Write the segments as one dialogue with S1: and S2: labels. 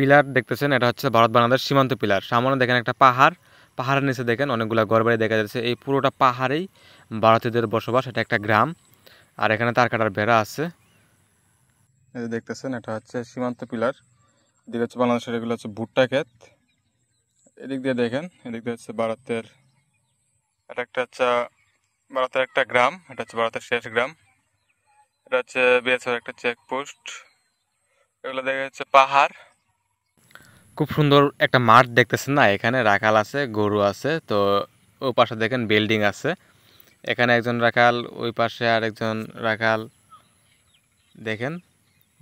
S1: Pillar দেখতেছেন, এটা হচ্ছে ভারত বাংলাদেশ সীমান্ত পিলার। সামনে দেখেন একটা পাহাড়, পাহাড়ের নিচে দেখেন অনেকগুলা ঘরবাড়ি দেখা যাচ্ছে। এই পুরোটা পাহাড়েই ভারতীয়দের বসবাস, এটা একটা গ্রাম। আর এখানে তার কাটার বেড়া আছে। এই যে দেখতেছেন, এটা হচ্ছে সীমান্ত পিলার। এদিকে হচ্ছে বাংলাদেশের, এগুলো হচ্ছে ভুট্টা ক্ষেত। এদিক দিয়ে দেখেন, এদিক দিয়ে হচ্ছে ভারতের, এটা একটা হচ্ছে ভারতের একটা গ্রাম, এটা হচ্ছে ভারতের শেষ গ্রাম। এটা হচ্ছে বিএসএফ একটা চেকপোস্ট। এগুলো দেখা যাচ্ছে পাহাড়। খুব সুন্দর একটা মাঠ দেখতেছেন না, এখানে রাখাল আছে, গরু আছে। তো ওই পাশে দেখেন বিল্ডিং আছে, এখানে একজন রাখাল, ওই পাশে আর একজন রাখাল। দেখেন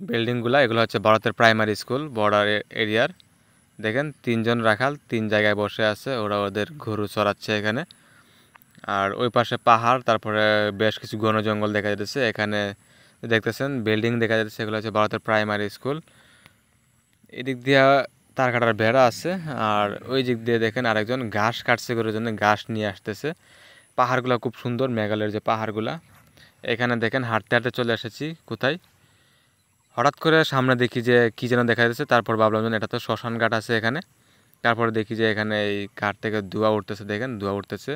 S1: বিল্ডিংগুলা, এগুলো হচ্ছে ভারতের প্রাইমারি স্কুল বর্ডার এরিয়ার। দেখেন তিনজন রাখাল তিন জায়গায় বসে আছে, ওরা ওদের গরু চড়াচ্ছে এখানে। আর ওই পাশে পাহাড়, তারপরে বেশ কিছু ঘন জঙ্গল দেখা যাচ্ছে। এখানে দেখতেছেন বিল্ডিং দেখা যাচ্ছে, এগুলো হচ্ছে ভারতের প্রাইমারি স্কুল। এদিক দিয়ে তার কাটার বেড়া আছে। আর ওই দিক দিয়ে দেখেন আরেকজন ঘাস কাটছে, গরুর জন্য ঘাস নিয়ে আসতেছে। পাহাড়গুলো খুব সুন্দর, মেঘালয়ের যে পাহাড়গুলা। এখানে দেখেন হাঁটতে হাঁটতে চলে এসেছি কোথায়, হঠাৎ করে সামনে দেখি যে কি যেন দেখা যাচ্ছে। তারপর ভাবলাম যে এটা তো শ্মশান ঘাট আছে এখানে। তারপরে দেখি যে এখানে এই ঘাট থেকে ধোঁয়া উঠতেছে, দেখেন ধোঁয়া উঠতেছে।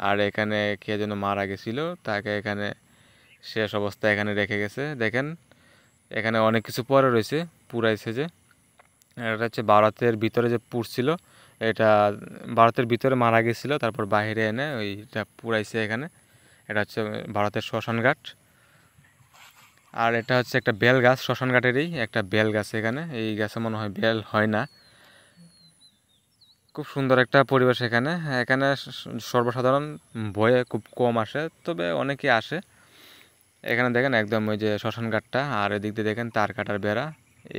S1: আর এখানে কে যেন মারা গেছিল, তাকে এখানে শেষ অবস্থায় এখানে রেখে গেছে। দেখেন এখানে অনেক কিছু পরে রয়েছে, পুরাইছে যে। এটা হচ্ছে ভারতের ভিতরে যে পুড়ছিল, এটা ভারতের ভিতরে মারা গেছিল, তারপর বাইরে এনে ওইটা পুরাইছে এখানে। এটা হচ্ছে ভারতের শ্মশান ঘাট। আর এটা হচ্ছে একটা বেল গাছ, শ্মশান ঘাটেরই একটা বেল গাছ এখানে। এই গাছে মনে হয় বেল হয় না। খুব সুন্দর একটা পরিবেশ এখানে। এখানে সর্বসাধারণ ভয়ে খুব কম আসে, তবে অনেকে আসে। এখানে দেখেন একদম ওই যে শ্মশান ঘাটটা, আর এদিক দিয়ে দেখেন তার কাটার বেড়া।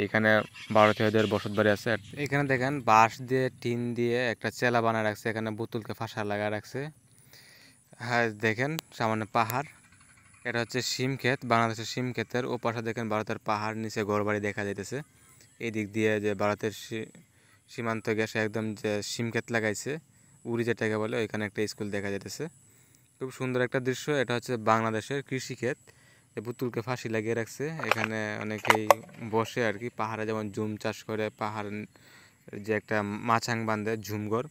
S1: এখানে ভারতীয়দের বসত বাড়ি আছে। এখানে দেখেন বাঁশ দিয়ে টিন দিয়ে একটা চেলা বানায় রাখছে, এখানে বোতলকে ফাঁসা লাগা রাখছে। হ্যাঁ দেখেন সামনে পাহাড়, এটা হচ্ছে শিম ক্ষেত, বাংলাদেশের শিম ক্ষেতের ওপাশে দেখেন ভারতের পাহাড়, নিচে ঘরবাড়ি দেখা যাইতেছে। এই দিক দিয়ে যে ভারতের সীমান্ত গেছে একদম, যে শিম ক্ষেত লাগাইছে উড়ি যেটাকে বলে, ওইখানে একটা স্কুল দেখা যাইতেছে। খুব সুন্দর একটা দৃশ্য। এটা হচ্ছে বাংলাদেশের কৃষি ক্ষেত। এই পুতুলকে ফাঁসি লাগিয়ে রাখছে, এখানে অনেকেই বসে আর কি। পাহাড়ে যেমন জুম চাষ করে, পাহাড় যে একটা মাচাং বাঁধে ঝুমঘর।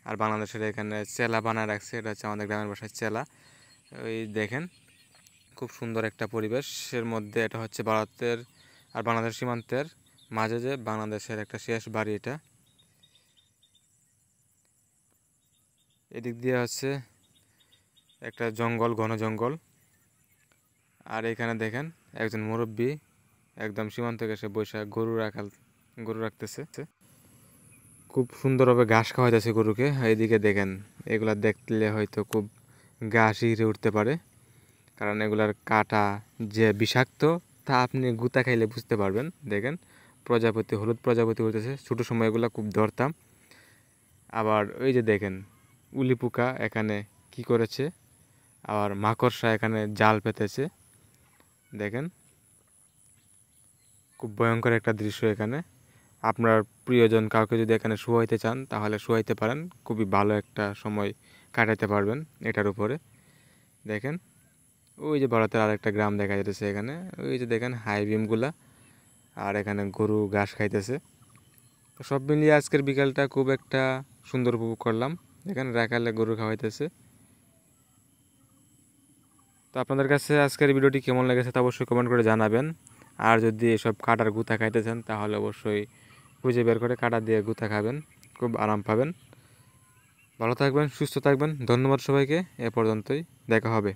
S1: আর বাংলাদেশের এখানে চেলা বানায় রাখছে, এটা হচ্ছে আমাদের গ্রামের ভাষায় চেলা। ওই দেখেন খুব সুন্দর একটা পরিবেশের মধ্যে। এটা হচ্ছে ভারতের আর বাংলাদেশ সীমান্তের মাঝে যে বাংলাদেশের একটা শেষ বাড়ি এটা। এদিক দিয়ে হচ্ছে একটা জঙ্গল, ঘন জঙ্গল। আর এখানে দেখেন একজন মুরব্বী একদম সীমান্ত গেছে বৈশা গরু রাখতেছে। খুব সুন্দরভাবে ঘাস খাওয়াইতেছে গরুকে। এইদিকে দেখেন এগুলা দেখলে হয়তো খুব গা শিহরে উঠতে পারে, কারণ এগুলার কাটা যে বিষাক্ত তা আপনি গুতা খাইলে বুঝতে পারবেন। দেখেন প্রজাপতি, হলুদ প্রজাপতি উঠতেছে, ছোটো সময় এগুলা খুব ধরতাম। আবার ওই যে দেখেন উলি পোকা এখানে কি করেছে, আবার মাকড়সা এখানে জাল পেতেছে। দেখেন খুব ভয়ঙ্কর একটা দৃশ্য এখানে। আপনার প্রিয়জন কাউকে যদি এখানে শোয়াইতে চান তাহলে শোয়াইতে পারেন, খুবই ভালো একটা সময় কাটাতে পারবেন এটার উপরে। দেখেন ওই যে ভারতের আরেকটা গ্রাম দেখা যাচ্ছে এখানে, ওই যে দেখেন হাই বিমগুলা। আর এখানে গরু ঘাস খাইতেছে। তো সব মিলিয়ে আজকের বিকালটা খুব একটা সুন্দর উপভোগ করলাম। দেখেন রাখালে গরু খাওয়াইতেছে। তো আপনাদের কাছে আজকের ভিডিওটি কেমন লেগেছে তা অবশ্যই কমেন্ট করে জানাবেন। আর যদি এসব কাটার গুঁতা খাইতে চান তাহলে অবশ্যই খুঁজে বের করে কাটা দিয়ে গুঁতা খাবেন, খুব আরাম পাবেন। ভালো থাকবেন, সুস্থ থাকবেন। ধন্যবাদ সবাইকে। এ পর্যন্তই, দেখা হবে।